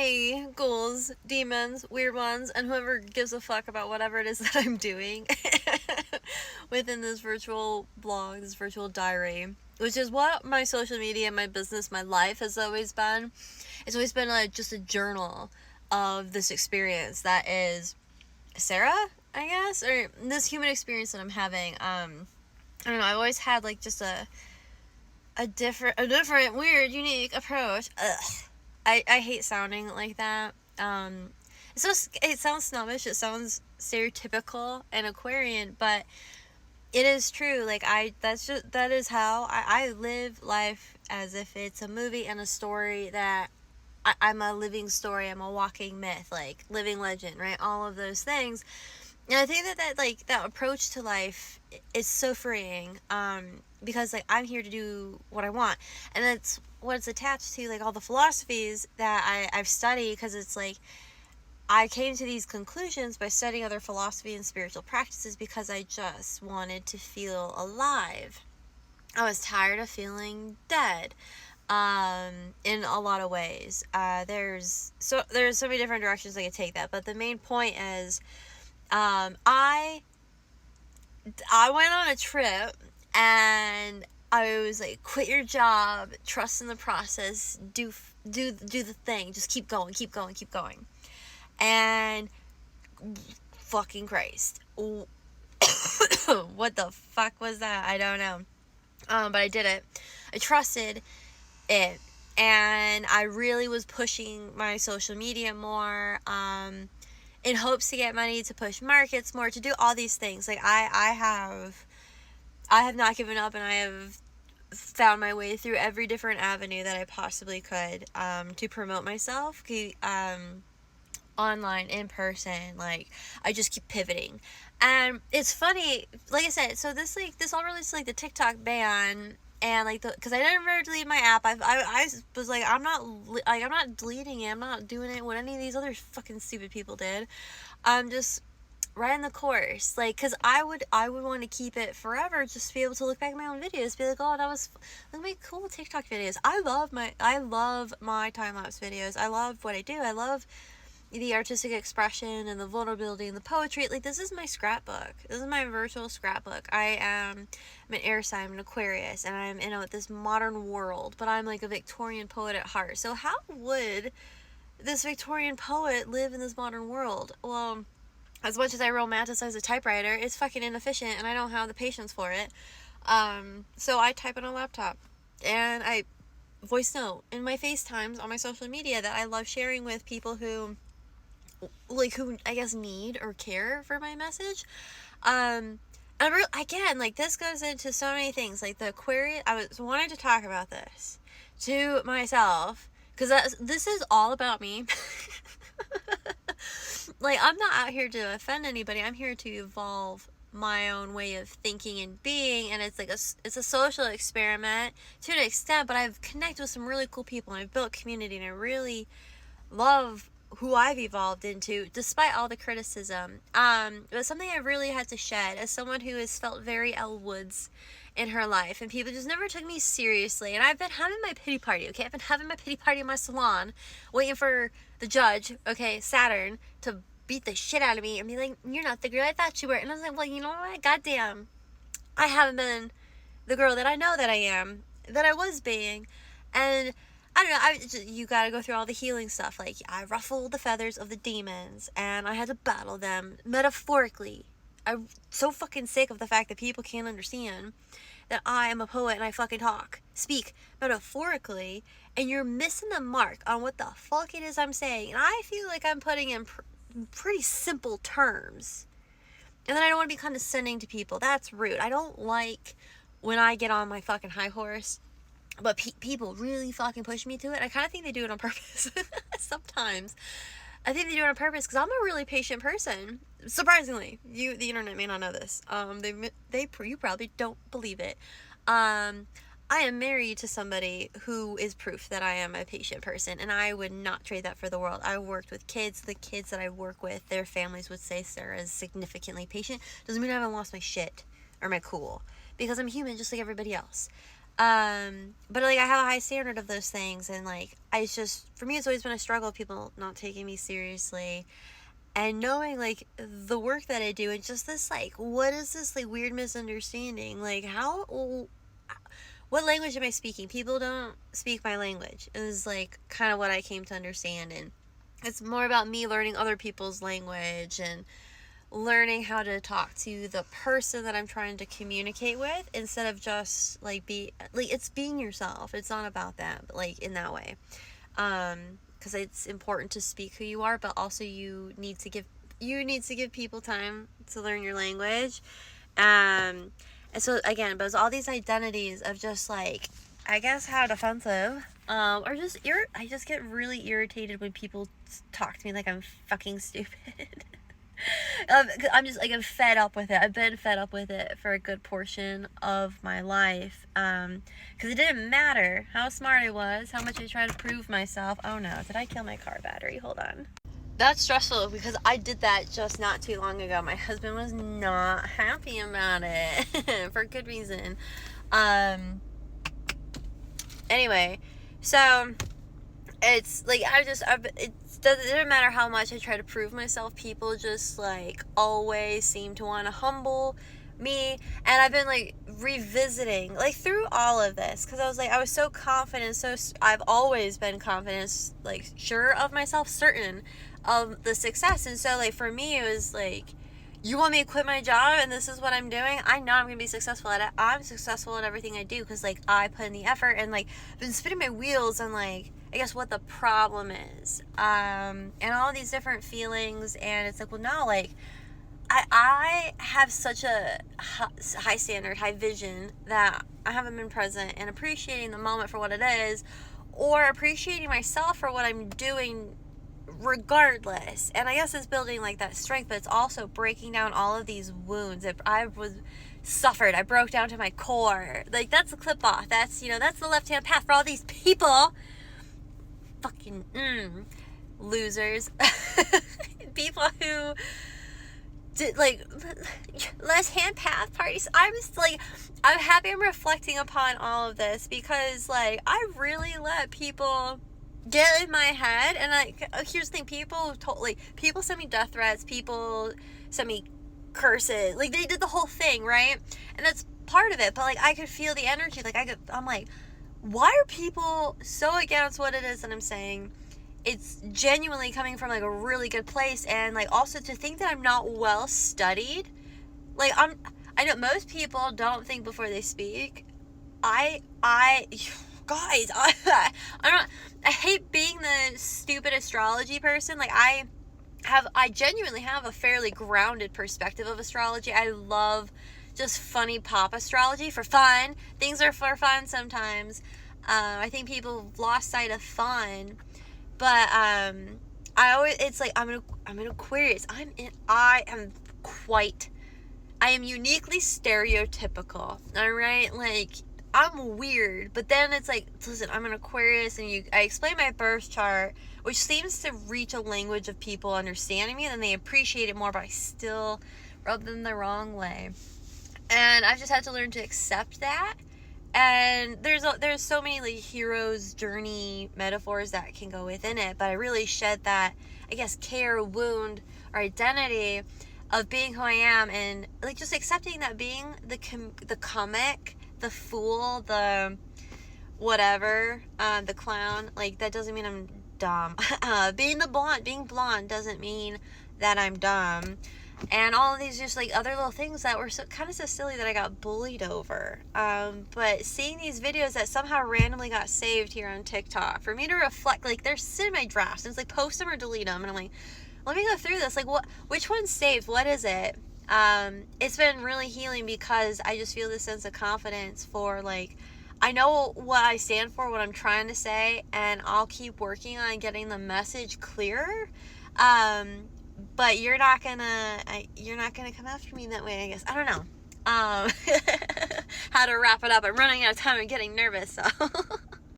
Hey, ghouls, demons, weird ones, and whoever gives a fuck about whatever it is that I'm doing within this virtual blog, this virtual diary, which is what my social media, my business, my life has always been. It's always been just a journal of this experience that is Sarah, I guess, or this human experience that I'm having. I don't know. I've always had like just a different, weird, unique approach. Ugh. I hate sounding like that. So it sounds snobbish. It sounds stereotypical and Aquarian, but it is true. Like that is how I live life, as if it's a movie and a story that I'm a living story. I'm a walking myth, like living legend, right? All of those things. And I think that approach to life is so freeing, because like I'm here to do what I want, and that's what it's attached to, like all the philosophies that I've studied, because it's like I came to these conclusions by studying other philosophy and spiritual practices because I just wanted to feel alive. I was tired of feeling dead, in a lot of ways. There's so many different directions I could take that, but the main point is, I went on a trip, and I was like, quit your job, trust in the process, do the thing, just keep going, and fucking Christ, what the fuck was that? I don't know, but I did it. I trusted it, and I really was pushing my social media more, in hopes to get money, to push markets more, to do all these things. Like I have not given up, and I have found my way through every different avenue that I possibly could, to promote myself, online, in person. Like I just keep pivoting, and it's funny. Like I said, so this all relates to like the TikTok ban. And like because I never delete my app. I was like, I'm not deleting it. I'm not doing it what any of these other fucking stupid people did. I'm just riding the course, like, because I would want to keep it forever, just to be able to look back at my own videos, be like, oh, that was look at my cool TikTok videos. I love my time-lapse videos. I love what I do. I love the artistic expression and the vulnerability and the poetry. Like, this is my scrapbook. This is my virtual scrapbook. I'm an air sign, I'm an Aquarius, and I'm in this modern world, but I'm like a Victorian poet at heart. So how would this Victorian poet live in this modern world? Well, as much as I romanticize a typewriter, it's fucking inefficient, and I don't have the patience for it. So I type on a laptop, and I voice note in my FaceTimes on my social media that I love sharing with people who I guess need or care for my message. Again, like, this goes into so many things, like the Aquarius. I was wanting to talk about this to myself, because this is all about me. Like, I'm not out here to offend anybody. I'm here to evolve my own way of thinking and being, and it's like it's a social experiment to an extent, but I've connected with some really cool people, and I've built community, and I really love who I've evolved into, despite all the criticism. It was something I really had to shed as someone who has felt very Elle Woods in her life, and people just never took me seriously. And I've been having my pity party, okay? I've been having my pity party in my salon, waiting for the judge, okay, Saturn, to beat the shit out of me and be like, you're not the girl I thought you were. And I was like, well, you know what? Goddamn, I haven't been the girl that I know that I am, that I was being. And I don't know, you gotta go through all the healing stuff. Like, I ruffled the feathers of the demons, and I had to battle them metaphorically. I'm so fucking sick of the fact that people can't understand that I am a poet and I fucking speak metaphorically, and you're missing the mark on what the fuck it is I'm saying. And I feel like I'm putting in pretty simple terms. And then I don't want to be condescending to people. That's rude. I don't like when I get on my fucking high horse, but people really fucking push me to it. I kind of think they do it on purpose. Sometimes I think they do it on purpose, because I'm a really patient person. Surprisingly, the internet may not know this. You probably don't believe it. I am married to somebody who is proof that I am a patient person, and I would not trade that for the world. I worked with kids. The kids that I work with, their families would say Sarah is significantly patient. Doesn't mean I haven't lost my shit or my cool, because I'm human just like everybody else. But like I have a high standard of those things, and like I just, for me, it's always been a struggle, people not taking me seriously, and knowing like the work that I do, and just this like, what is this like weird misunderstanding, like what language am I speaking? People don't speak my language. It was like kind of what I came to understand, and it's more about me learning other people's language and learning how to talk to the person that I'm trying to communicate with, instead of just like it's being yourself. It's not about that, but like in that way. Because it's important to speak who you are, but also you need to give people time to learn your language. And so again, but it's all these identities of just like, I guess, how defensive, or just I just get really irritated when people talk to me like I'm fucking stupid. I'm fed up with it. I've been fed up with it for a good portion of my life. Because it didn't matter how smart I was, how much I tried to prove myself. Oh no, did I kill my car battery? Hold on. That's stressful because I did that just not too long ago. My husband was not happy about it for good reason. Anyway, so it's like it doesn't matter how much I try to prove myself, people just like always seem to want to humble me. And I've been like revisiting like through all of this, because I was so confident, I've always been confident, like sure of myself, certain of the success. And so like for me, it was like, you want me to quit my job and this is what I'm doing? I know I'm gonna be successful at it. I'm successful at everything I do because like I put in the effort, and like I've been spinning my wheels on like, I guess, what the problem is, and all these different feelings. And it's like, well, no, like I have such a high standard, high vision, that I haven't been present and appreciating the moment for what it is, or appreciating myself for what I'm doing regardless. And I guess it's building like that strength, but it's also breaking down all of these wounds. I broke down to my core. Like that's a clip off. That's that's the left hand path for all these people. Fucking losers. People who did like left hand path parties. I'm happy I'm reflecting upon all of this, because like I really let people get in my head. And like, here's the thing, people send me death threats, people send me curses, like they did the whole thing, right? And that's part of it, but like I could feel the energy, like I'm like, why are people so against what it is that I'm saying? It's genuinely coming from like a really good place. And like also to think that I'm not well studied, like I know most people don't think before they speak. Guys, I hate being the stupid astrology person. Like I genuinely have a fairly grounded perspective of astrology. I love just funny pop astrology for fun. Things are for fun sometimes. I think people have lost sight of fun, but it's like I'm an Aquarius. I am uniquely stereotypical. All right, like I'm weird, but then it's like, listen, I'm an Aquarius, and I explain my birth chart, which seems to reach a language of people understanding me, and then they appreciate it more, but I still rub them the wrong way. And I've just had to learn to accept that. And there's so many like hero's journey metaphors that can go within it, but I really shed that, I guess, care, wound, or identity of being who I am, and like just accepting that being the comic, the fool, the whatever, the clown, like that doesn't mean I'm dumb. Being blonde doesn't mean that I'm dumb. And all of these just like other little things that were so silly that I got bullied over. But seeing these videos that somehow randomly got saved here on TikTok, for me to reflect, like they're sitting in my drafts, and it's like post them or delete them, and I'm like, let me go through this. Like which one's saved? What is it? It's been really healing, because I just feel this sense of confidence for like, I know what I stand for, what I'm trying to say, and I'll keep working on getting the message clearer. But you're not gonna come after me that way, I guess. I don't know how to wrap it up. I'm running out of time and getting nervous, so